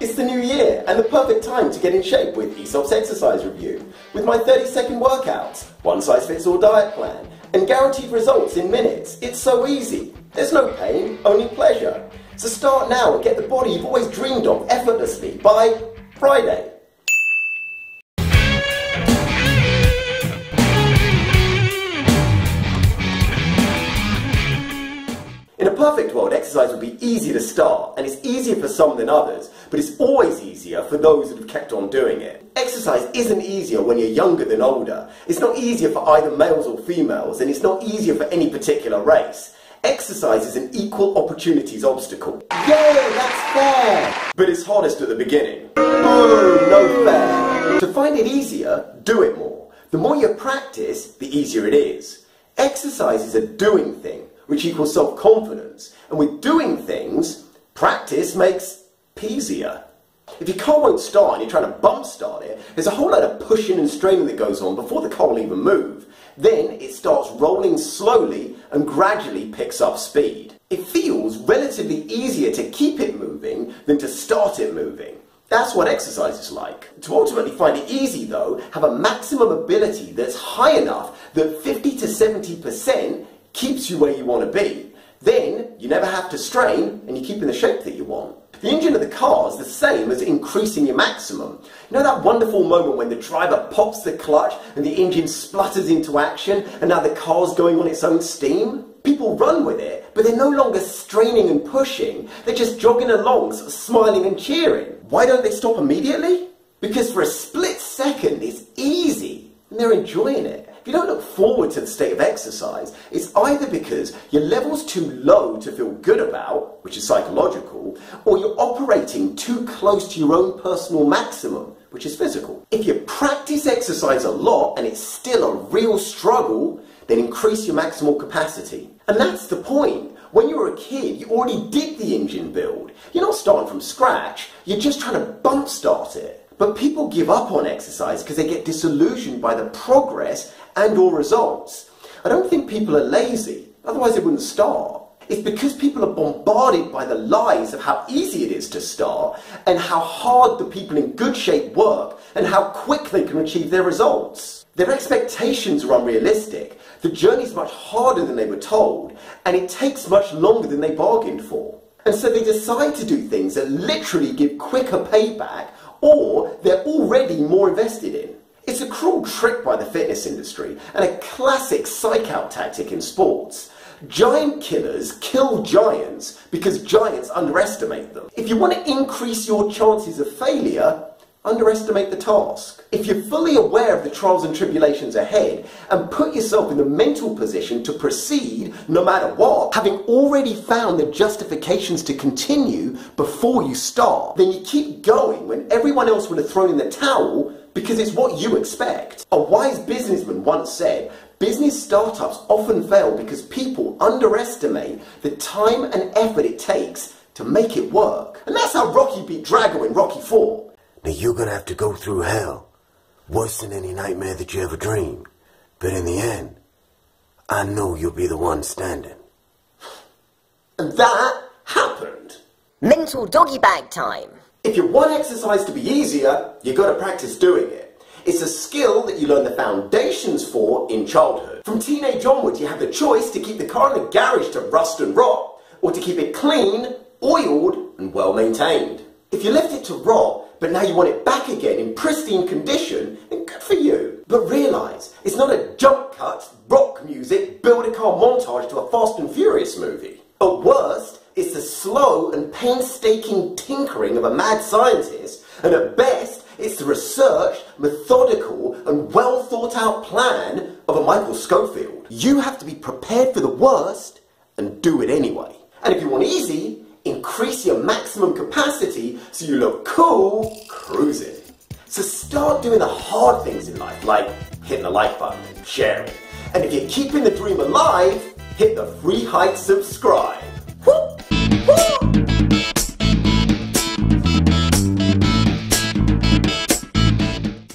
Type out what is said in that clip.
It's the new year and the perfect time to get in shape with ESSOP'S exercise review. With my 30-second workouts, one-size-fits-all diet plan, and guaranteed results in minutes. It's so easy. There's no pain, only pleasure. So start now and get the body you've always dreamed of effortlessly by Friday. In a perfect world, exercise would be easy to start, and it's easier for some than others, but it's always easier for those that have kept on doing it. Exercise isn't easier when you're younger than older. It's not easier for either males or females, and it's not easier for any particular race. Exercise is an equal opportunities obstacle. Yay, that's fair! But it's hardest at the beginning. Boom, no fair. To find it easier, do it more. The more you practice, the easier it is. Exercise is a doing thing, which equals self-confidence. And with doing things, practice makes easier. If your car won't start and you're trying to bump start it, there's a whole lot of pushing and straining that goes on before the car will even move. Then it starts rolling slowly and gradually picks up speed. It feels relatively easier to keep it moving than to start it moving. That's what exercise is like. To ultimately find it easy though, have a maximum ability that's high enough that 50 to 70% keeps you where you want to be. Then you never have to strain and you keep in the shape that you want. The engine of the car is the same as increasing your maximum. You know that wonderful moment when the driver pops the clutch and the engine splutters into action and now the car's going on its own steam? People run with it, but they're no longer straining and pushing. They're just jogging along, sort of smiling and cheering. Why don't they stop immediately? Because for a split second it's easy and they're enjoying it. If you don't look forward to the state of exercise, it's either because your level's too low to feel good about, which is psychological, or you're operating too close to your own personal maximum, which is physical. If you practice exercise a lot and it's still a real struggle, then increase your maximal capacity. And that's the point. When you were a kid, you already did the engine build. You're not starting from scratch, you're just trying to bump start it. But people give up on exercise because they get disillusioned by the progress and or results. I don't think people are lazy, otherwise they wouldn't start. It's because people are bombarded by the lies of how easy it is to start and how hard the people in good shape work and how quick they can achieve their results. Their expectations are unrealistic. The journey's much harder than they were told and it takes much longer than they bargained for. And so they decide to do things that literally give quicker payback or they're already more invested in. It's a cruel trick by the fitness industry and a classic psych-out tactic in sports. Giant killers kill giants because giants underestimate them. If you want to increase your chances of failure, underestimate the task. If you're fully aware of the trials and tribulations ahead and put yourself in the mental position to proceed no matter what, having already found the justifications to continue before you start, then you keep going when everyone else would have thrown in the towel because it's what you expect. A wise businessman once said, business startups often fail because people underestimate the time and effort it takes to make it work. And that's how Rocky beat Drago in Rocky IV. Now you're gonna have to go through hell, worse than any nightmare that you ever dreamed. But in the end, I know you'll be the one standing. And that happened. Mental doggy bag time. If you want exercise to be easier, you've got to practice doing it. It's a skill that you learn the foundations for in childhood. From teenage onwards, you have the choice to keep the car in the garage to rust and rot, or to keep it clean, oiled, and well maintained. If you left it to rot, but now you want it back again in pristine condition, then good for you. But realise, it's not a jump cut, rock music, build a car montage to a Fast and Furious movie. At worst, it's the slow and painstaking tinkering of a mad scientist, and at best, it's the researched, methodical, and well thought out plan of a Michael Scofield. You have to be prepared for the worst and do it anyway. And if you want easy, increase your maximum capacity so you look cool cruising. So start doing the hard things in life, like hitting the like button and sharing. And if you're keeping the dream alive, hit the freiheit subscribe. Woo! Woo!